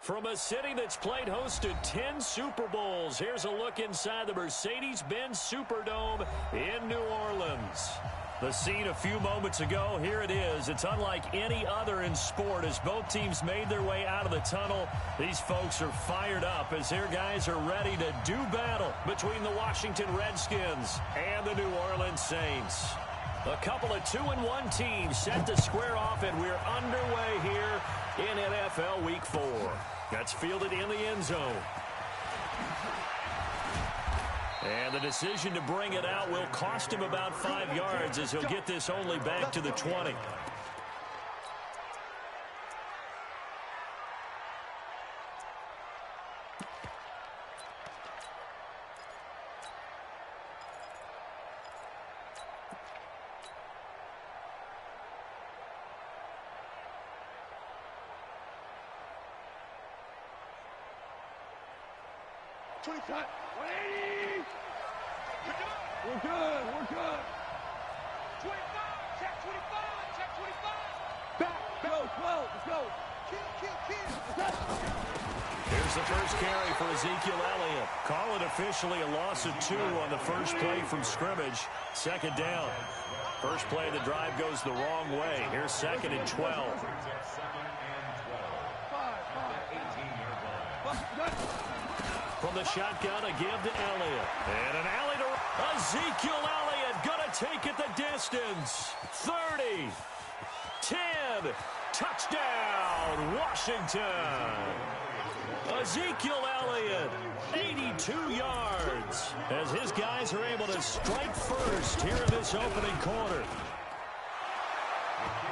From a city that's played host to 10 Super Bowls, here's a look inside the Mercedes-Benz Superdome in New Orleans. The scene a few moments ago, here it is. It's unlike any other in sport as both teams made their way out of the tunnel. These folks are fired up as their guys are ready to do battle between the Washington Redskins and the New Orleans Saints. A couple of 2-1 teams set to square off, and we're underway here in NFL Week 4. That's fielded in the end zone. And the decision to bring it out will cost him about 5 yards as he'll get this only back to the 20. We're good. 25, check 25, check 25. Back, go, 12, let's go. Kill. Here's the first carry for Ezekiel Elliott. Call it officially a loss of 2 on the first play from scrimmage. Second down. First play of the drive goes the wrong way. Here's 2nd and 12. From the shotgun, a give to Elliott. And an alley to Ezekiel Elliott. Gonna take it the distance. 30. 10. Touchdown, Washington. Ezekiel Elliott, 82 yards. As his guys are able to strike first here in this opening quarter.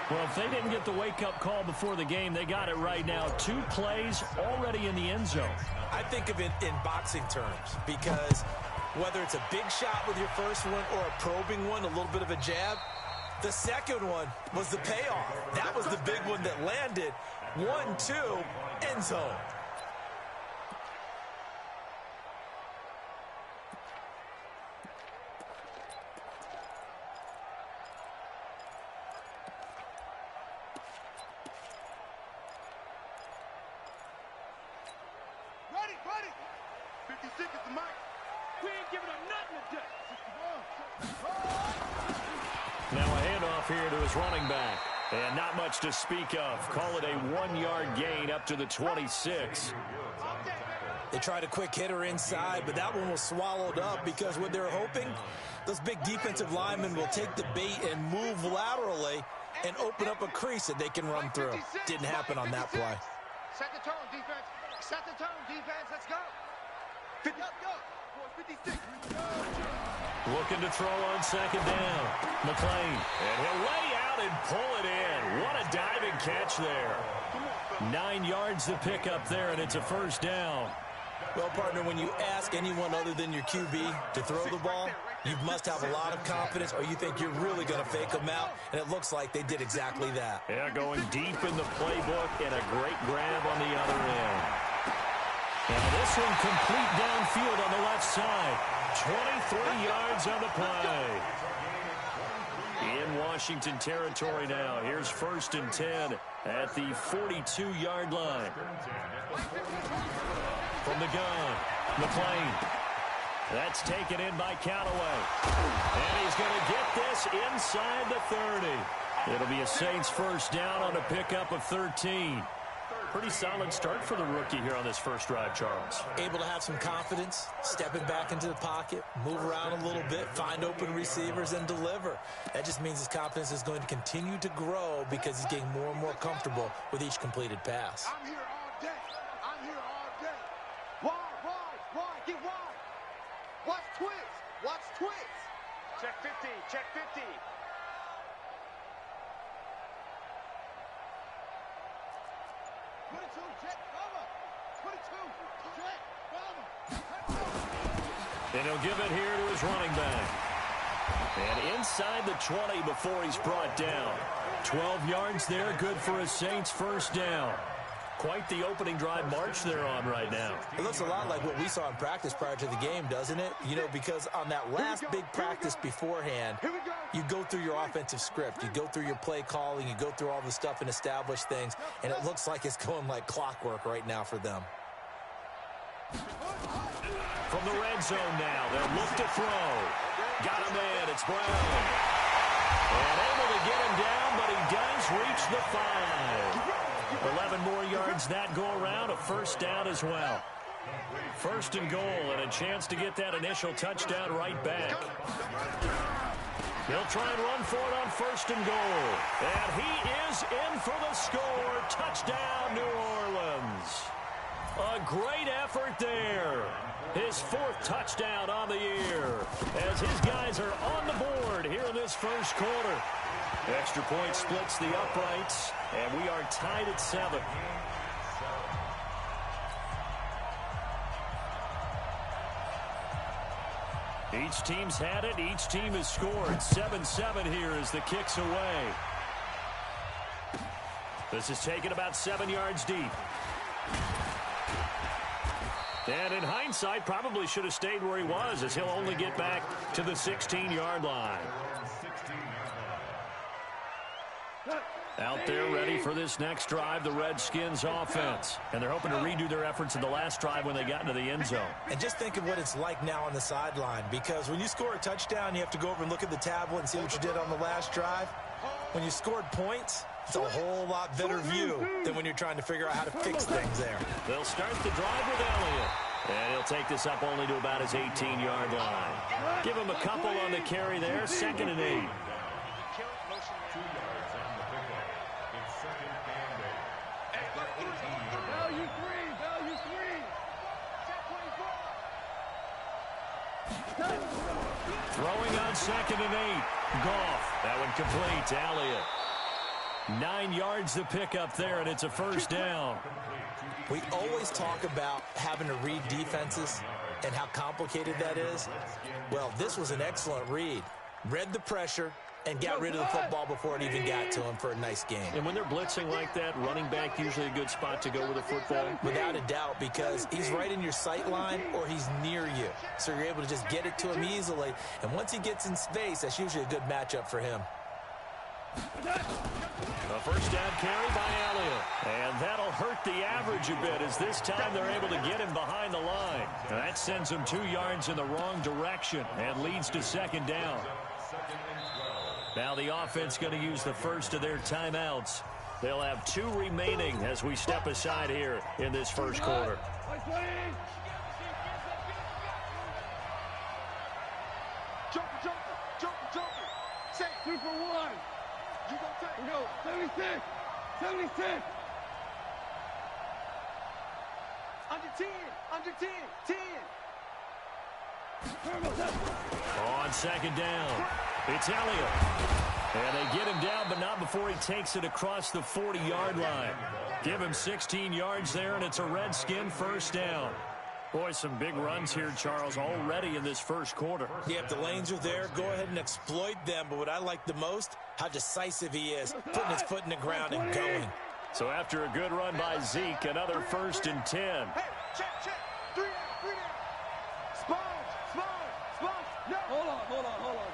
Well, if they didn't get the wake-up call before the game, they got it right now. 2 plays already in the end zone. I think of it in boxing terms because whether it's a big shot with your first one or a probing one, a little bit of a jab, the second one was the payoff. That was the big one that landed. 1-2, end zone. Ready. 56 is the mic. We ain't giving up nothing today. Now a handoff here to his running back. And not much to speak of. Call it a 1-yard gain up to the 26. They tried a quick hitter inside, but that one was swallowed up because what they're hoping, those big defensive linemen will take the bait and move laterally and open up a crease that they can run through. Didn't happen on that play. Set the tone, defense. Set the tone, defense. Let's go. 56. Looking to throw on 2nd down. McLean. And he'll lay out and pull it in. What a diving catch there. 9 yards to pick up there, and it's a first down. Well, partner, when you ask anyone other than your QB to throw the ball, you must have a lot of confidence or you think you're really going to fake them out, and it looks like they did exactly that. Yeah, going deep in the playbook and a great grab on the other end. Now this one complete downfield on the left side. 23 yards on the play. In Washington territory now. Here's 1st and 10 at the 42-yard line. From the gun, McLean. That's taken in by Callaway. And he's going to get this inside the 30. It'll be a Saints first down on a pickup of 13. Pretty solid start for the rookie here on this first drive, Charles. Able to have some confidence, stepping back into the pocket, move around a little bit, find open receivers, and deliver. That just means his confidence is going to continue to grow because he's getting more and more comfortable with each completed pass. I'm here all day. Why? Get wide. Watch twist. Check 50. 22, jet cover. 22, jet cover. And he'll give it here to his running back. And inside the 20 before he's brought down. 12 yards there, good for a Saints first down. Quite the opening drive march they're on right now. It looks a lot like what we saw in practice prior to the game, doesn't it? You know, because on that last big practice beforehand, you go through your offensive script. You go through your play calling. You go through all the stuff and establish things. And it looks like it's going like clockwork right now for them. From the red zone now, they'll look to throw. Got him in. It's Brown. And able to get him down, but he does reach the 5. 11 more yards that go around, a first down as well. First and goal, and a chance to get that initial touchdown right back. They'll try and run for it on first and goal. And he is in for the score. Touchdown, New Orleans. A great effort there. His 4th touchdown on the year as his guys are on the board here in this first quarter. Extra point splits the uprights, and we are tied at 7. Each team's had it. Each team has scored. 7-7 here as the kick's away. This is taken about 7 yards deep. And in hindsight, probably should have stayed where he was, as he'll only get back to the 16-yard line. Out there ready for this next drive, the Redskins offense. And they're hoping to redo their efforts in the last drive when they got into the end zone. And just think of what it's like now on the sideline, because when you score a touchdown, you have to go over and look at the tablet and see what you did on the last drive. When you scored points, it's a whole lot better view than when you're trying to figure out how to fix things there. They'll start the drive with Elliott. And he'll take this up only to about his 18-yard line. Give him a couple on the carry there, 2nd and 8. Throwing on 2nd and 8. Goff. That one complete to Elliott. 9 yards to pick up there, and it's a first down. We always talk about having to read defenses and how complicated that is. Well, this was an excellent read. Read the pressure and got rid of the football before it even got to him for a nice game. And when they're blitzing like that, running back usually a good spot to go with a football? Without a doubt, because he's right in your sight line or he's near you. So you're able to just get it to him easily. And once he gets in space, that's usually a good matchup for him. A first down carry by Elliott. And that'll hurt the average a bit, as this time they're able to get him behind the line. And that sends him 2 yards in the wrong direction and leads to 2nd down. Now the offense going to use the first of their timeouts. They'll have 2 remaining as we step aside here in this first quarter. Jumper. Say 2 for 1. You go take. We go. 76. 76. Under 10. Under 10. 10. On 2nd down, it's Elliott. And they get him down, but not before he takes it across the 40-yard line. Give him 16 yards there, and it's a Redskin first down. Boy, some big runs here, Charles, already in this first quarter. Yeah, if the lanes are there, go ahead and exploit them. But what I like the most, how decisive he is, putting his foot in the ground and going. So after a good run by Zeke, another 1st and 10. Hey, check. 3 down. Sponge. No. Hold on.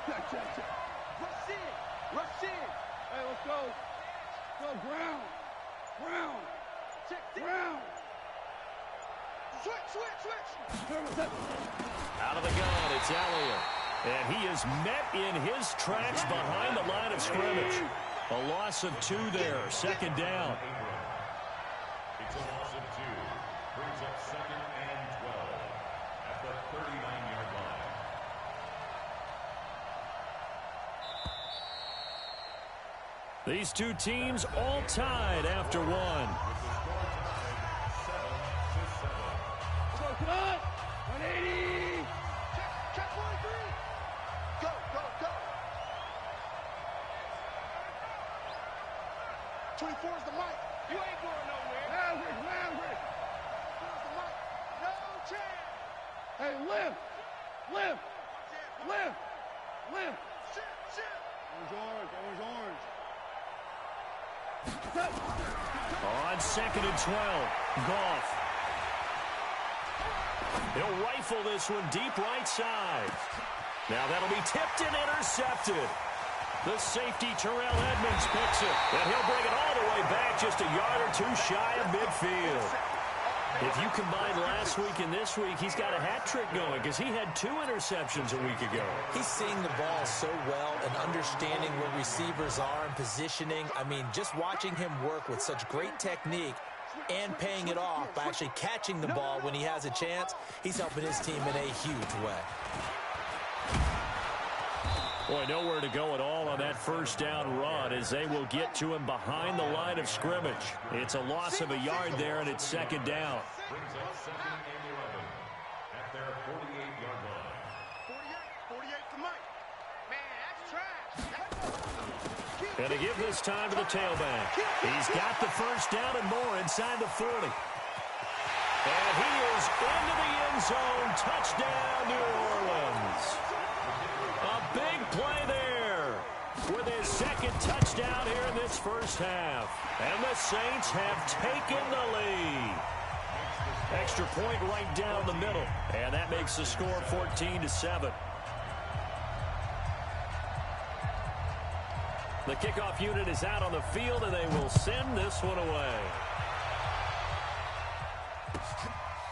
Check. Rush in. Hey, let's go. Go, Brown. Check. Brown. Switch. Out of the gun, it's Elliott. And he is met in his tracks behind the line of scrimmage. A loss of 2 there, 2nd down. It's a loss of 2. Brings up 2nd and 12 at the 39-yard line. These 2 teams all tied after 1. Come on. 180. Check 43. Go. 24 is the mic. You ain't going nowhere. Maverick. 24 is the mic. No chance. Hey, lift. Shit. Orange. On 2nd and 12, Goff. He'll rifle this one deep right side. Now that'll be tipped and intercepted. The safety, Terrell Edmonds, picks it. And he'll bring it all the way back just a yard or two shy of midfield. If you combine last week and this week, he's got a hat trick going because he had 2 interceptions a week ago. He's seeing the ball so well and understanding where receivers are and positioning. I mean, just watching him work with such great technique and paying it off by actually catching the ball when he has a chance, he's helping his team in a huge way. Boy, nowhere to go at all on that first down run as they will get to him behind the line of scrimmage. It's a loss of a yard there, and it's 2nd down. Brings up 2nd and 11 at their 48-yard line. 48 to Mike. Man, that's trash. And to give this time to the tailback. He's got the first down and more inside the 40. And he is into the end zone. Touchdown, New Orleans. A big play there with his 2nd touchdown here in this first half. And the Saints have taken the lead. Extra point right down the middle. And that makes the score 14-7. The kickoff unit is out on the field, and they will send this one away.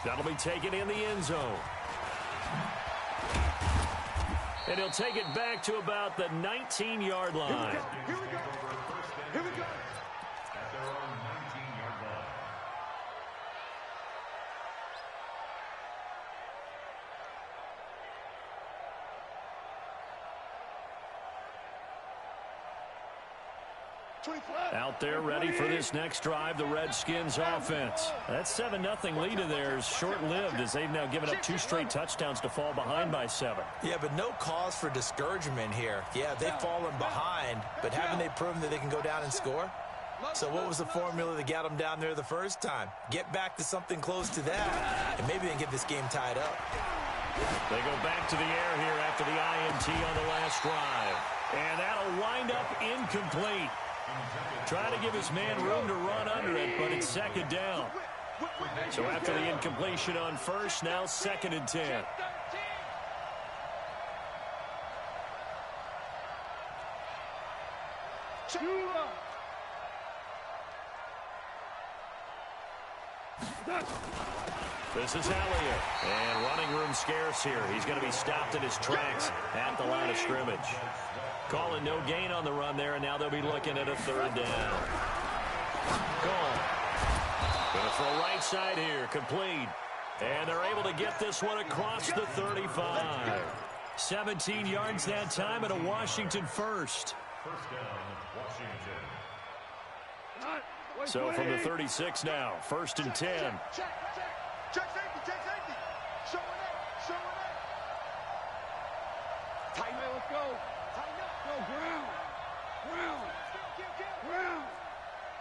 That'll be taken in the end zone. And he'll take it back to about the 19-yard line. Here we go. Here we go. At their own 19-yard line. Out there ready for this next drive, the Redskins offense. That 7-0 lead of theirs short-lived as they've now given up 2 straight touchdowns to fall behind by 7. Yeah, but no cause for discouragement here. Yeah, they've fallen behind, but haven't they proven that they can go down and score? So what was the formula that got them down there the first time? Get back to something close to that, and maybe they can get this game tied up. They go back to the air here after the INT on the last drive. And that'll wind up incomplete. Trying to give his man room to run under it, but it's 2nd down. So after the incompletion on first, now 2nd and 10. This is Elliott, and running room scarce here. He's going to be stopped in his tracks at the line of scrimmage. Calling no gain on the run there, and now they'll be looking at a 3rd down. Gone. Going to throw right side here, complete. And they're able to get this one across the 35. 17 yards that time, and a Washington first. First down, Washington. So from the 36 now, 1st and 10. Check safety. Showing up. Tighten up, let's go. Tighten up. Go, ground.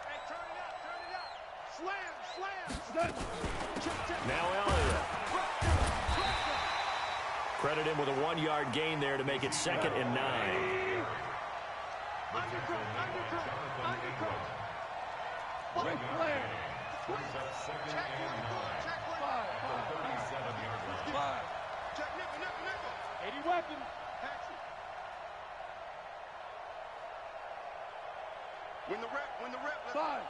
Hey, turn it up. Slam. Now Elliott. Credit him with a 1-yard gain there to make it 2nd and 9. Undercut. Great play. Brings up 2nd and 9. Five. 37-yard line. Check nickel. 80 weapons. Win the rep. Five.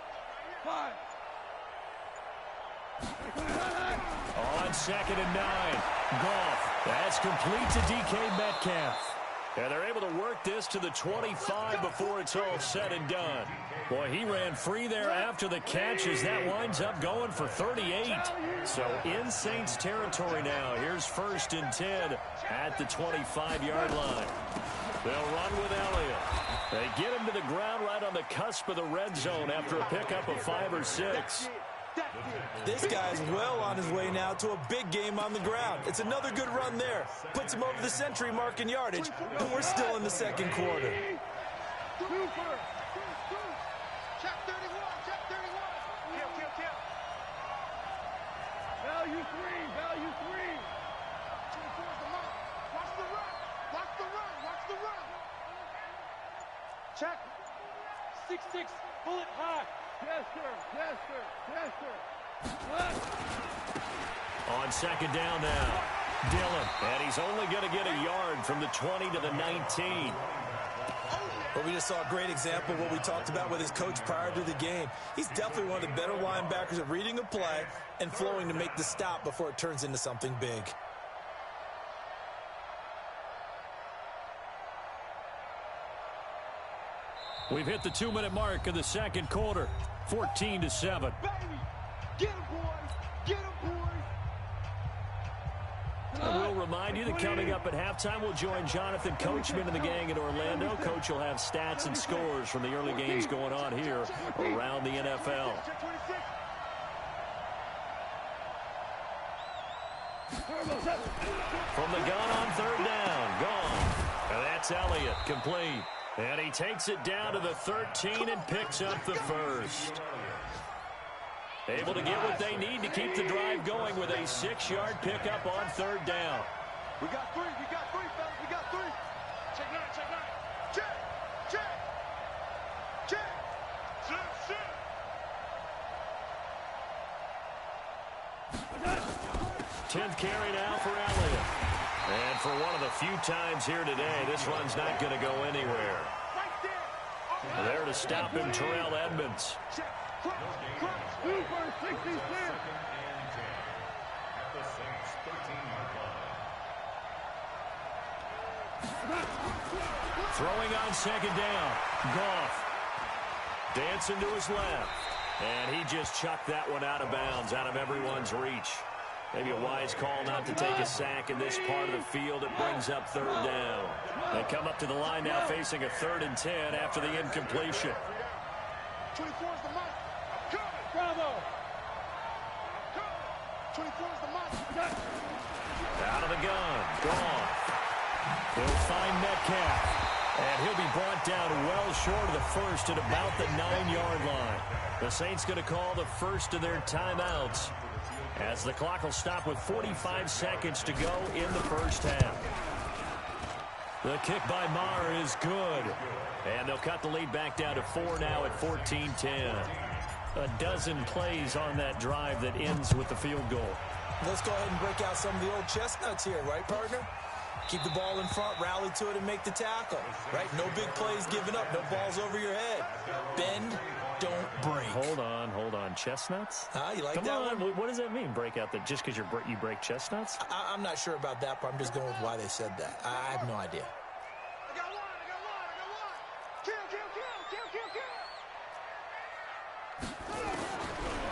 On 2nd and 9. Goff. That's complete to DK Metcalf. And they're able to work this to the 25 before it's all said and done. Boy, he ran free there after the catch as that winds up going for 38. So in Saints territory now. Here's 1st and 10 at the 25-yard line. They'll run with Elliott. They get him to the ground right on the cusp of the red zone after a pickup of 5 or 6. This guy's well on his way now to a big game on the ground. It's another good run there. Puts him over the century mark in yardage, and we're still in the 2nd quarter. Check 31. Kill. Value 3. Watch the run. Check. 6'6", bullet high. On second down now, Dillon. And he's only going to get a yard from the 20 to the 19. But we just saw a great example of what we talked about with his coach prior to the game. He's definitely one of the better linebackers at reading a play and flowing to make the stop before it turns into something big. We've hit the 2-minute mark of the second quarter, 14-7. Get him, boys! Get him, boys! We'll remind you that coming up at halftime, we'll join Jonathan Coachman and the gang in Orlando. Coach will have stats and scores from the early games going on here around the NFL. From the gun on third down, gone. And that's Elliott, complete. And he takes it down to the 13 and picks up the first. Able to get what they need to keep the drive going with a 6-yard pickup on third down. We got three, fellas, we got three. Check nine. Check. 10th carry now for Elliott. And for one of the few times here today, this run's not going to go anywhere. There to stop him, Terrell Edmonds. Throwing on second down, Goff. Dancing to his left. And he just chucked that one out of bounds, out of everyone's reach. Maybe a wise call not to take a sack in this part of the field. It brings up third down. They come up to the line now facing a 3rd and 10 after the incompletion. 24 is the mark. Bravo. 24 is the mark. Out of the gun. Gone. He'll find Metcalf. And he'll be brought down well short of the first at about the 9-yard line. The Saints going to call the first of their timeouts, as the clock will stop with 45 seconds to go in the first half. The kick by Maher is good. And they'll cut the lead back down to 4 now at 14-10. A dozen plays on that drive that ends with the field goal. Let's go ahead and break out some of the old chestnuts here, right, partner? Keep the ball in front, rally to it, and make the tackle, right? No big plays given up, no balls over your head. Bend, don't break. Hold on. Chestnuts? You like Come that on. one? What does that mean, break out? That just because you break chestnuts? I'm not sure about that part. I'm just going with why they said that. I have no idea. I got one. Kill.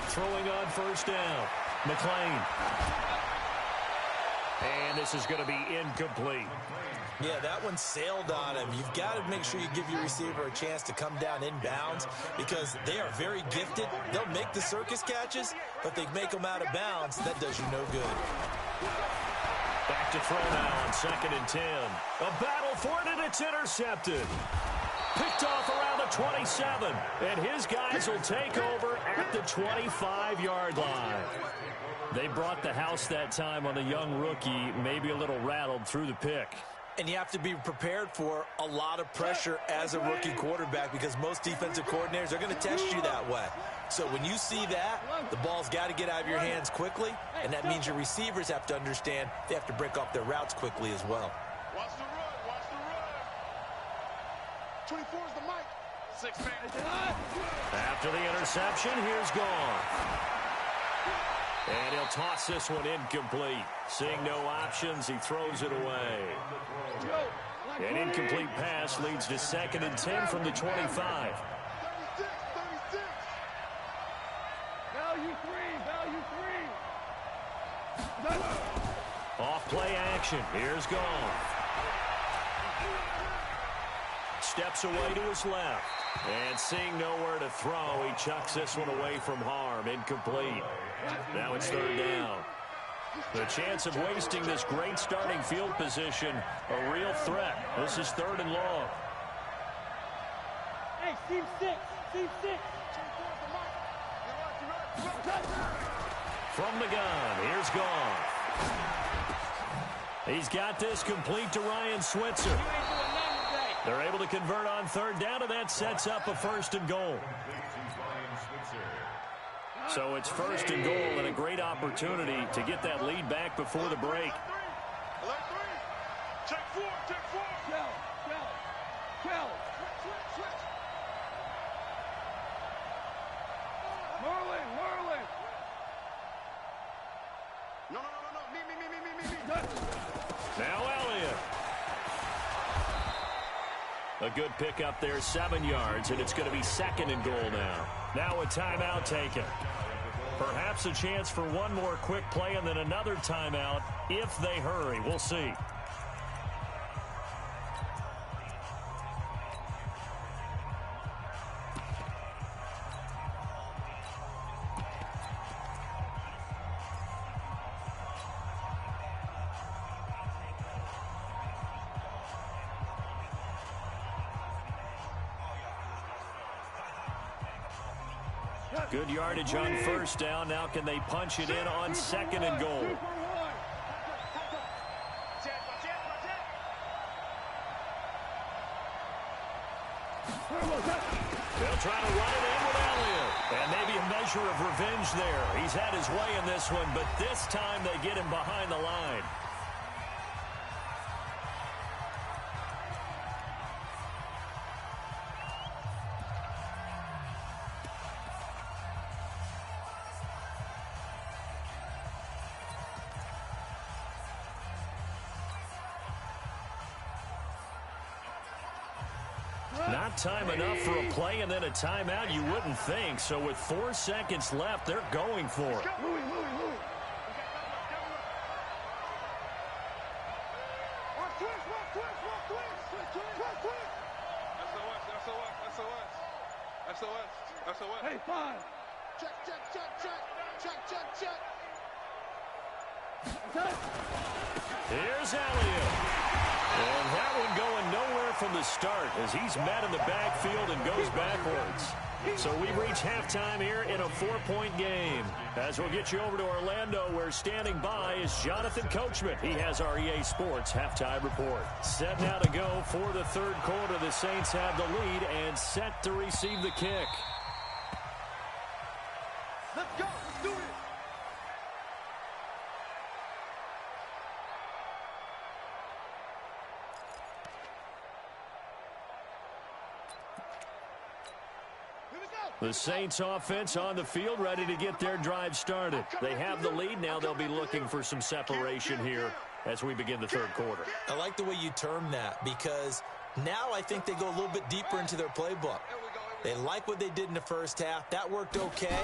Throwing on first down. McLean. And this is going to be incomplete. Yeah, that one sailed on him. You've got to make sure you give your receiver a chance to come down inbounds because they are very gifted. They'll make the circus catches, but they make them out of bounds. That does you no good. Back to throw now on 2nd and 10. A battle for it, and it's intercepted. Picked off around the 27, and his guys will take over at the 25-yard line. They brought the house that time on a young rookie, maybe a little rattled through the pick. And you have to be prepared for a lot of pressure as a rookie quarterback because most defensive coordinators are going to test you that way. So when you see that, the ball's got to get out of your hands quickly, and that means your receivers have to understand they have to break off their routes quickly as well. Watch the run. 24 is the mic. 6-man. After the interception, here's Goff. And he'll toss this one incomplete. Seeing no options, he throws it away. An incomplete pass leads to 2nd and 10 from the 25. 36. Value three. Off play action. Here's Goff. Steps away to his left. And seeing nowhere to throw, he chucks this one away from harm. Incomplete. Now it's 3rd down. The chance of wasting this great starting field position, a real threat. This is 3rd and long. Hey, Steve 6. From the gun, here's Goff. He's got this complete to Ryan Switzer. They're able to convert on 3rd down, and that sets up a 1st and goal. So it's 1st and goal and a great opportunity to get that lead back before the break. Check four. Switch. Merlin. No. Me. Now Elliott. A good pickup there, 7 yards, and it's going to be 2nd and goal now. Now a timeout taken. Perhaps a chance for one more quick play and then another timeout if they hurry. We'll see. Good yardage on 1st down. Now can they punch it in on 2nd and goal? They'll try to run it in with Elliott. And maybe a measure of revenge there. He's had his way in this one, but this time they get him behind the line. Not time enough for a play and then a timeout, you wouldn't think. So with 4 seconds left, they're going for it. Louis. SOS. Hey, 5. Check. Here's Elliott. And that one going nowhere from the start as he's met in the backfield and goes backwards. So we reach halftime here in a 4-point game. As we'll get you over to Orlando, where standing by is Jonathan Coachman. He has our EA Sports halftime report. Set now to go for the 3rd quarter. The Saints have the lead and set to receive the kick. Let's go. Let's do it. The Saints offense on the field, ready to get their drive started. They have the lead. Now they'll be looking for some separation here as we begin the 3rd quarter. I like the way you term that, because now I think they go a little bit deeper into their playbook. They like what they did in the 1st half. That worked okay.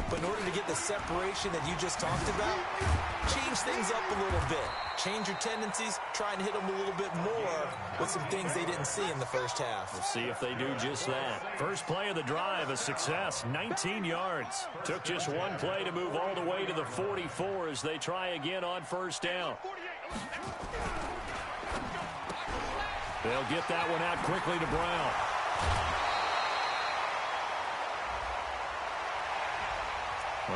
But in order to get the separation that you just talked about, change things up a little bit. Change your tendencies. Try and hit them a little bit more with some things they didn't see in the 1st half. We'll see if they do just that. First play of the drive, a success, 19 yards. Took just one play to move all the way to the 44 as they try again on 1st down. They'll get that one out quickly to Brown.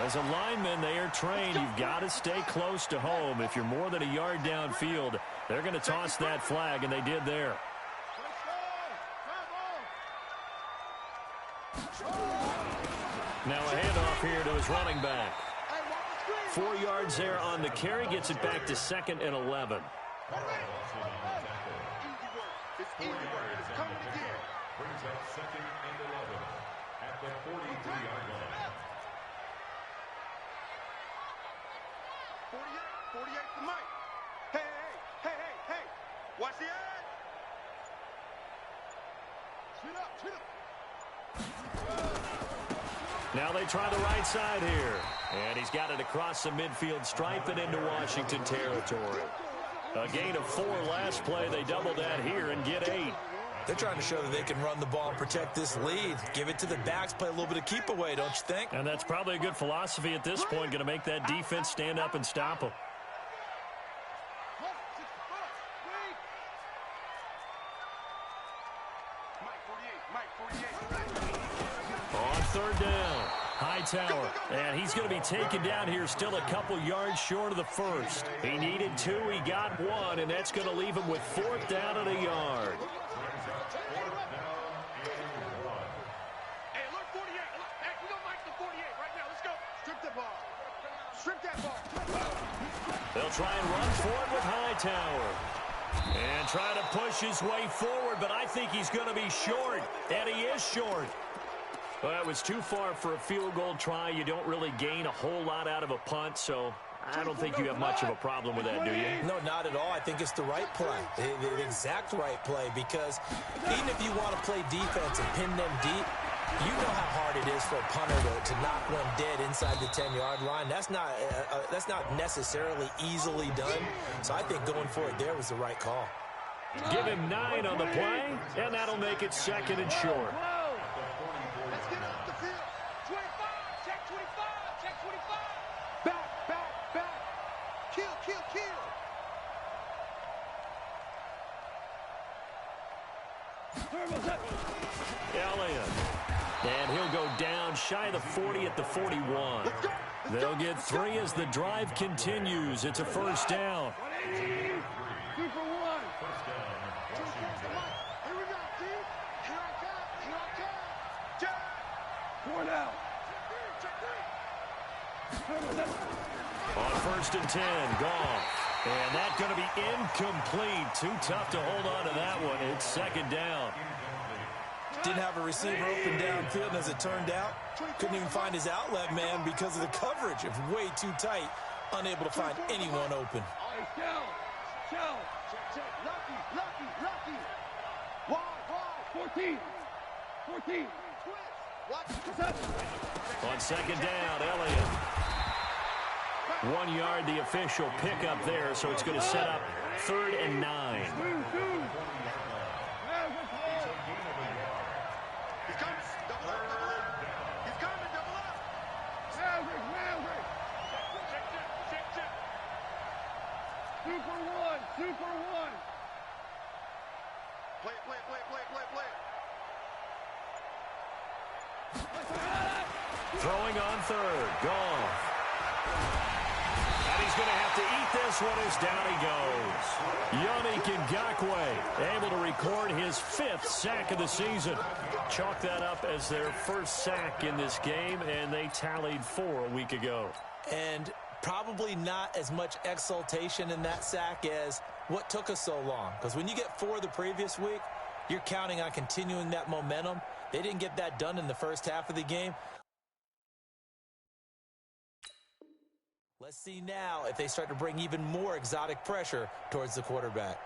As a lineman, they are trained. You've got to stay close to home. If you're more than a yard downfield, they're going to toss that flag, and they did there. Now a handoff here to his running back. 4 yards there on the carry, gets it back to 2nd and 11. It's coming again. Brings up 2nd and 11 at the 43-yard line. 48 for Mike. Hey. Watch the edge. Shoot up. Now they try the right side here. And he's got it across the midfield stripe and into Washington territory. A gain of 4 last play. They double that here and get 8. They're trying to show that they can run the ball and protect this lead. Give it to the backs, play a little bit of keep away, don't you think? And that's probably a good philosophy at this point. Going to make that defense stand up and stop them. On 3rd down, Hightower. And he's going to be taken down here still a couple yards short of the 1st. He needed 2, he got 1, and that's going to leave him with 4th down and a yard. Strip that ball. They'll try and run for it with Hightower. And try to push his way forward, but I think he's going to be short. And he is short. Well, it was too far for a field goal try. You don't really gain a whole lot out of a punt, so I don't think you have much of a problem with that, do you? No, not at all. I think it's the right play, the exact right play, because even if you want to play defense and pin them deep, you know how hard it is for a punter to knock one dead inside the 10-yard line. That's not necessarily easily done. So I think going for it there was the right call. Give him 9 on the play, and that'll make it 2nd and short. Let's get off the field. 25, check 25, check 25. Back. Kill. Elliott. And he'll go down shy of the 40 at the 41. They'll get 3 as the drive continues. It's a first down. 2 for 1. First down. Here we go, dude. Here I come. Check. 4 down. On 1st and 10, Goff. And that's going to be incomplete. Too tough to hold on to that one. It's 2nd down. Didn't have a receiver open downfield, and as it turned out, couldn't even find his outlet man because of the coverage. It was way too tight, unable to find anyone open. Shell. Lucky. Wide. 14. On 2nd down, Elliott. 1 yard, the official pickup there, so it's going to set up 3rd and 9. Super one. Play. Throwing on 3rd, Goff. And he's going to have to eat this one as down he goes. Yannick Ngakoue able to record his 5th sack of the season. Chalk that up as their first sack in this game, and they tallied 4 a week ago. And probably not as much exultation in that sack as what took us so long. Because when you get 4 the previous week, you're counting on continuing that momentum. They didn't get that done in the first half of the game. Let's see now if they start to bring even more exotic pressure towards the quarterback.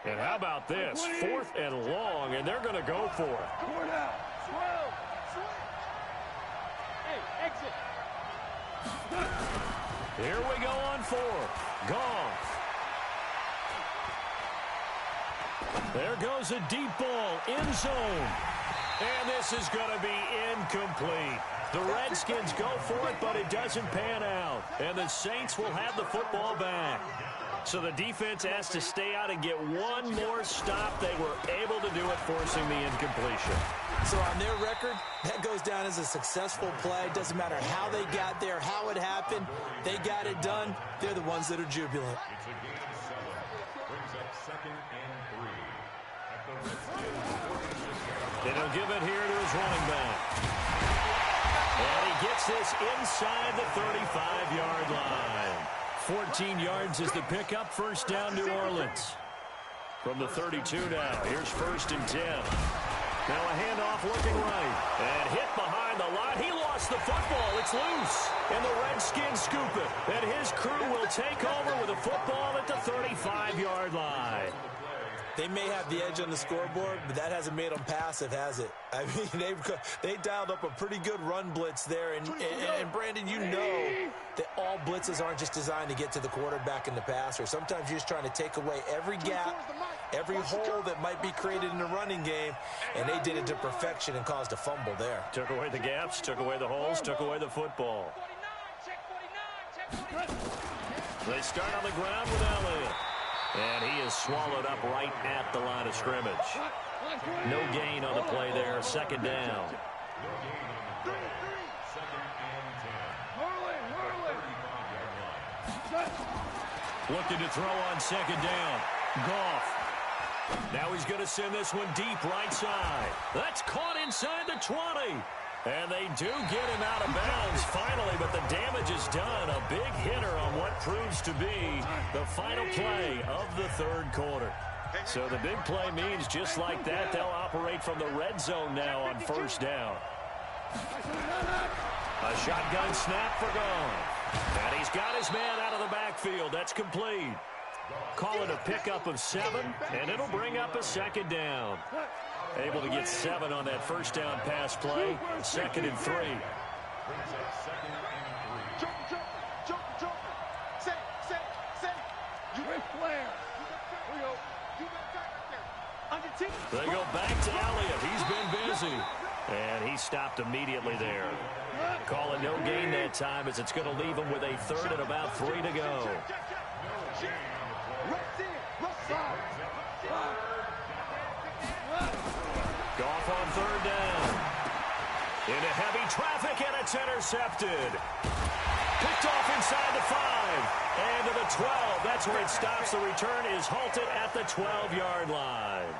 And how about this? 4th and long, and they're going to go for it. 4 down. 12. Hey, exit. Here we go on 4th. Goff. There goes a deep ball, end zone. And this is going to be incomplete. The Redskins go for it, but it doesn't pan out. And the Saints will have the football back. So the defense has to stay out and get one more stop. They were able to do it, forcing the incompletion. So on their record, that goes down as a successful play. Doesn't matter how they got there, how it happened. They got it done. They're the ones that are jubilant. It's a gain of 7. Brings up 2nd and 3. At the Redskins 46. And he'll give it here to his running back. And he gets this inside the 35-yard line. 14 yards is the pickup. First down, New Orleans. From the 32 now. Here's 1st and 10. Now a handoff looking right. And hit behind the line. He lost the football. It's loose. And the Redskins scoop it. And his crew will take over with a football at the 35-yard line. They may have the edge on the scoreboard, but that hasn't made them passive, has it? I mean, they dialed up a pretty good run blitz there. And Brandon, you know that all blitzes aren't just designed to get to the quarterback and the passer. Sometimes you're just trying to take away every gap, every hole that might be created in the running game, and they did it to perfection and caused a fumble there. Took away the gaps, took away the holes, took away the football. They start on the ground with Elliott. And he is swallowed up right at the line of scrimmage. No gain on the play there. 2nd down. Looking to throw on 2nd down. Goff. Now he's going to send this one deep right side. That's caught inside the 20. And they do get him out of bounds finally, but the damage is done. A big hitter on what proves to be the final play of the third quarter. So the big play means just like that, they'll operate from the red zone now on first down. A shotgun snap for gone. And he's got his man out of the backfield. That's complete. Call it a pickup of 7, and it'll bring up a second down. Able to get 7 on that first down pass play. 2nd and 3. They go back to Elliott. He's been busy. And he stopped immediately there. Call it no gain that time as it's going to leave him with a 3rd and about 3 to go. Goff on 3rd down. Into heavy traffic, and it's intercepted. Picked off inside the 5. And to the 12. That's where it stops. The return is halted at the 12-yard line.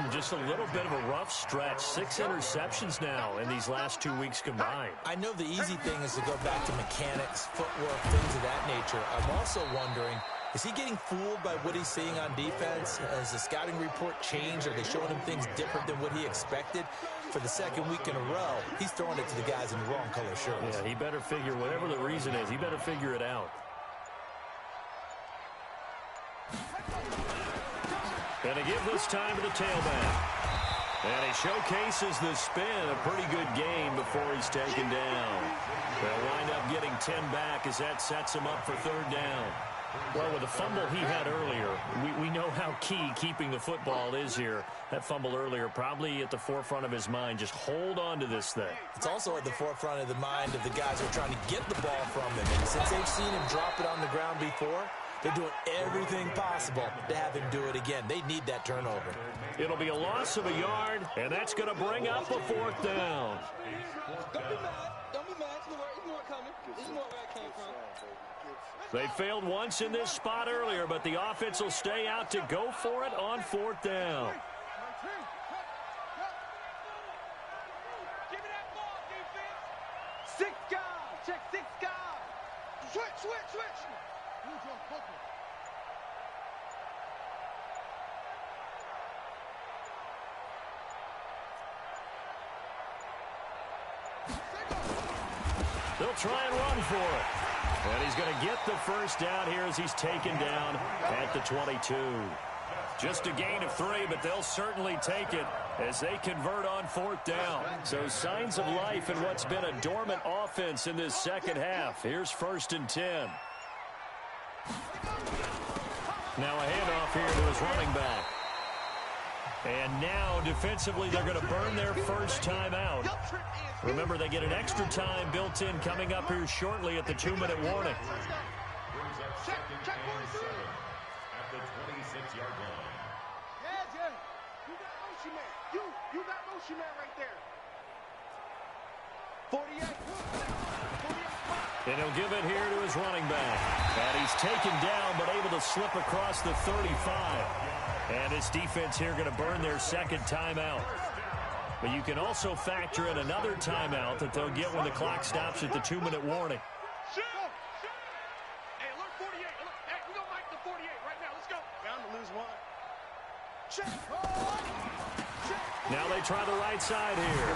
Just a little bit of a rough stretch. 6 interceptions now in these last 2 weeks combined. I know the easy thing is to go back to mechanics, footwork, things of that nature. I'm also wondering, is he getting fooled by what he's seeing on defense? Has the scouting report changed? Are they showing him things different than what he expected? For the 2nd week in a row, he's throwing it to the guys in the wrong color shirts. Yeah, he better figure, whatever the reason is, he better figure it out. And to give this time to the tailback. And he showcases the spin. A pretty good game before he's taken down. They'll wind up getting 10 back as that sets him up for 3rd down. Well, with the fumble he had earlier, we know how key keeping the football is here. That fumble earlier probably at the forefront of his mind. Just hold on to this thing. It's also at the forefront of the mind of the guys who are trying to get the ball from him. And since they've seen him drop it on the ground before, they're doing everything possible to have him do it again. They need that turnover. It'll be a loss of a yard, and that's going to bring up a 4th down. Don't be mad. Don't be mad. It's more coming. This is more where I came from. They failed once in this spot earlier, but the offense will stay out to go for it on 4th down. Give me that ball, defense. 6 guys. Check 6 guys. Switch. They'll try and run for it. And he's going to get the first down here as he's taken down at the 22. Just a gain of 3, but they'll certainly take it as they convert on 4th down. So signs of life in what's been a dormant offense in this second half. Here's 1st and 10. Now a handoff here to his running back. And now defensively they're going to burn their first time out. Remember, they get an extra time built in coming up here shortly at the 2-minute warning. Check 47. At the 26-yard line. Yeah. You got motion man. You got motion man right there. 48. And he'll give it here to his running back. And he's taken down but able to slip across the 35. And his defense here going to burn their 2nd timeout. But you can also factor in another timeout that they'll get when the clock stops at the 2-minute warning. Hey, alert 48. Hey, we're going to mic the 48 right now. Let's go. Bound to lose 1. Now they try the right side here.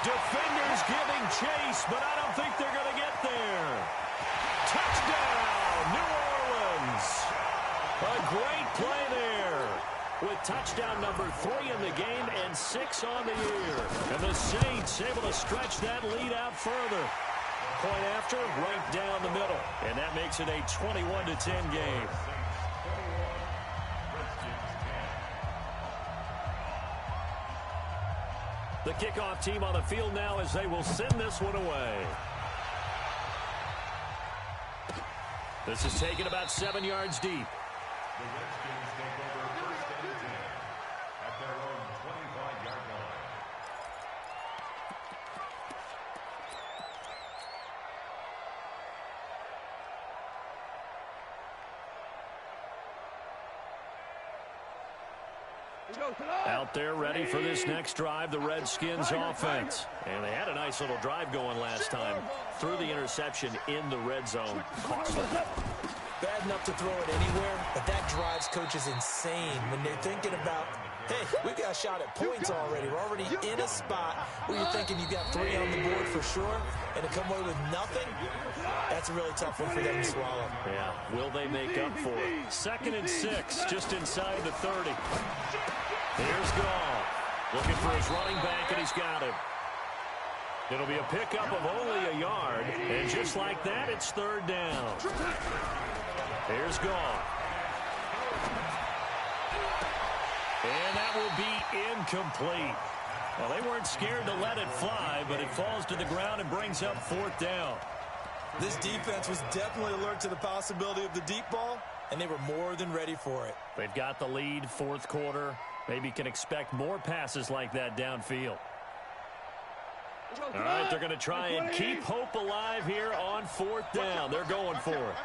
Defenders giving chase, but I don't think they're going to get there. Touchdown, New Orleans. A great play there with touchdown number 3 in the game and 6 on the year. And the Saints able to stretch that lead out further. Point after, right down the middle. And that makes it a 21-10 game. The kickoff team on the field now as they will send this one away. This is taken about 7 yards deep. The Redskins take over 1st and 10 at their own 25-yard line. Out there ready for this next drive, the Redskins offense. And they had a nice little drive going last time. Threw the interception in the red zone. Costly. Bad enough to throw it anywhere, but that drives coaches insane when they're thinking about, hey, we got a shot at points already. We're already in a spot where you're thinking you got 3 on the board for sure, and to come away with nothing, that's a really tough one for them to swallow. Yeah, will they make up for it? 2nd and 6, just inside the 30. Here's Goff, looking for his running back, and he's got him. It'll be a pickup of only a yard, and just like that, it's 3rd down. Here's Goff. And that will be incomplete. Well, they weren't scared to let it fly, but it falls to the ground and brings up 4th down. This defense was definitely alert to the possibility of the deep ball, and they were more than ready for it. They've got the lead, 4th quarter. Maybe can expect more passes like that downfield. All right, they're going to try and keep hope alive here on 4th down. They're going for it.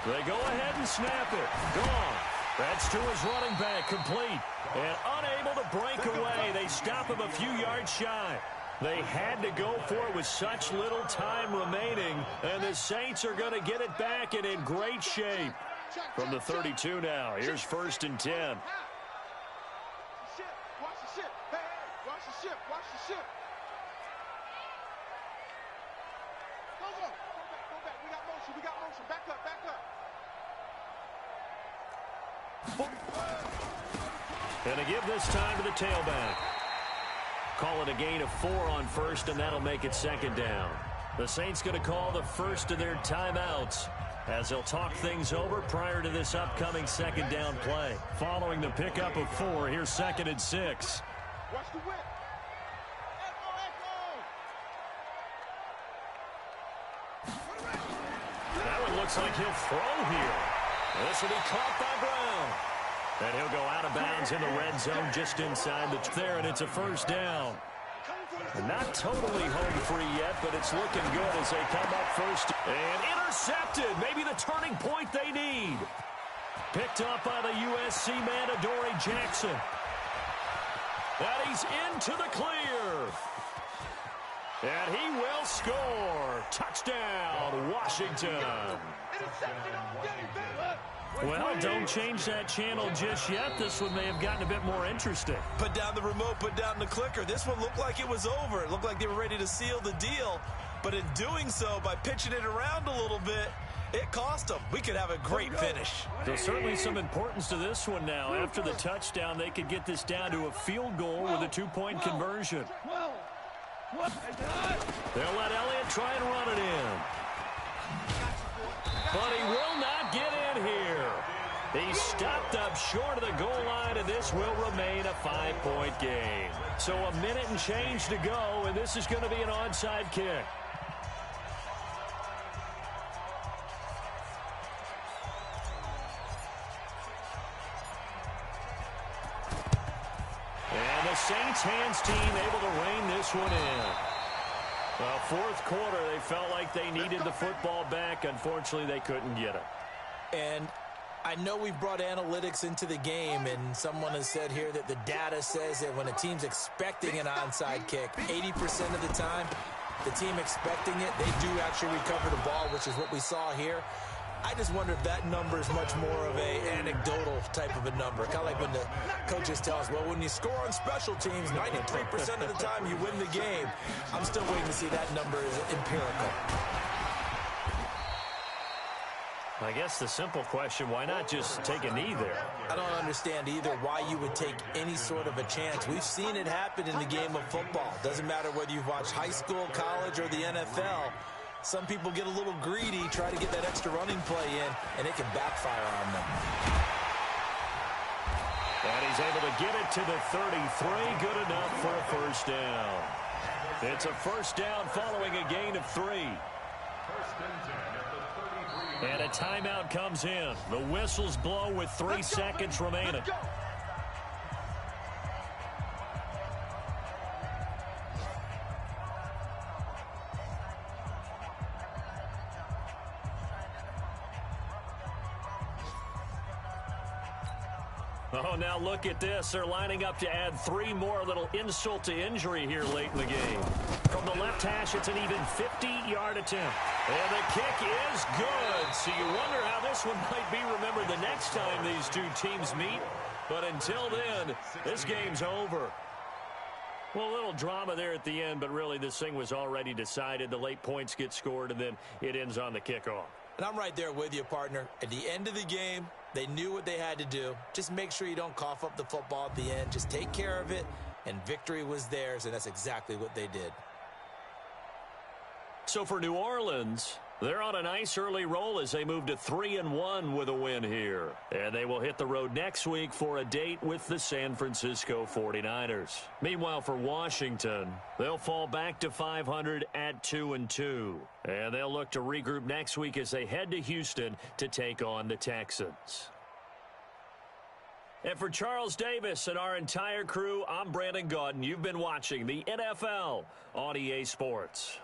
They go ahead and snap it. Gone. That's to his running back, complete. And unable to break away. They stop him a few yards shy. They had to go for it with such little time remaining. And the Saints are going to get it back and in great shape. From the 32 now. Here's 1st and 10. Watch the ship. Hey, watch the ship. Watch the ship. Go. Go back. We got motion. Back up. And to give this time to the tailback. Call it a gain of 4 on 1st, and that'll make it 2nd down. The Saints going to call the first of their timeouts as they'll talk things over prior to this upcoming 2nd down play. Following the pickup of 4, here's 2nd and 6. Watch the whip. That one looks like he'll throw here. This will be caught by Brown. And he'll go out of bounds in the red zone just inside the there, and it's a 1st down. And not totally home free yet, but it's looking good as they come up first. And intercepted. Maybe the turning point they need. Picked up by the USC man, Adoree Jackson. And he's into the clear. And he will score. Touchdown, Washington. Well, don't change that channel just yet. This one may have gotten a bit more interesting. Put down the remote, put down the clicker. This one looked like it was over. It looked like they were ready to seal the deal. But in doing so, by pitching it around a little bit, it cost them. We could have a great finish. There's certainly some importance to this one now. After the touchdown, they could get this down to a field goal with a 2-point conversion. They'll let Elliott try and run it in. But he will not get in here. He's stopped up short of the goal line, and this will remain a 5-point game. So a minute and change to go, and this is going to be an onside kick. And the Saints hands team able to rein this one in. Well, 4th quarter, they felt like they needed the football back. Unfortunately, they couldn't get it. And I know we've brought analytics into the game, and someone has said here that the data says that when a team's expecting an onside kick, 80% of the time, the team expecting it, they do actually recover the ball, which is what we saw here. I just wonder if that number is much more of a anecdotal type of a number. Kind of like when the coaches tell us, well, when you score on special teams, 93% of the time you win the game. I'm still waiting to see that number is empirical. I guess the simple question, why not just take a knee there? I don't understand either why you would take any sort of a chance. We've seen it happen in the game of football. Doesn't matter whether you've watched high school, college, or the NFL. Some people get a little greedy, try to get that extra running play in, and it can backfire on them. And he's able to get it to the 33. Good enough for a 1st down. It's a 1st down following a gain of 3. And a timeout comes in. The whistles blow with 3 seconds remaining. Oh, now look at this. They're lining up to add 3 more, little insult to injury here late in the game. From the left hash, it's an even 50-yard attempt. And the kick is good. So you wonder how this one might be remembered the next time these two teams meet. But until then, this game's over. Well, a little drama there at the end, but really this thing was already decided. The late points get scored, and then it ends on the kickoff. And I'm right there with you, partner. At the end of the game, they knew what they had to do. Just make sure you don't cough up the football at the end. Just take care of it, and victory was theirs, and that's exactly what they did. So for New Orleans, they're on a nice early roll as they move to 3-1 with a win here. And they will hit the road next week for a date with the San Francisco 49ers. Meanwhile, for Washington, they'll fall back to 500 at 2-2. And they'll look to regroup next week as they head to Houston to take on the Texans. And for Charles Davis and our entire crew, I'm Brandon Gaudin. You've been watching the NFL on EA Sports.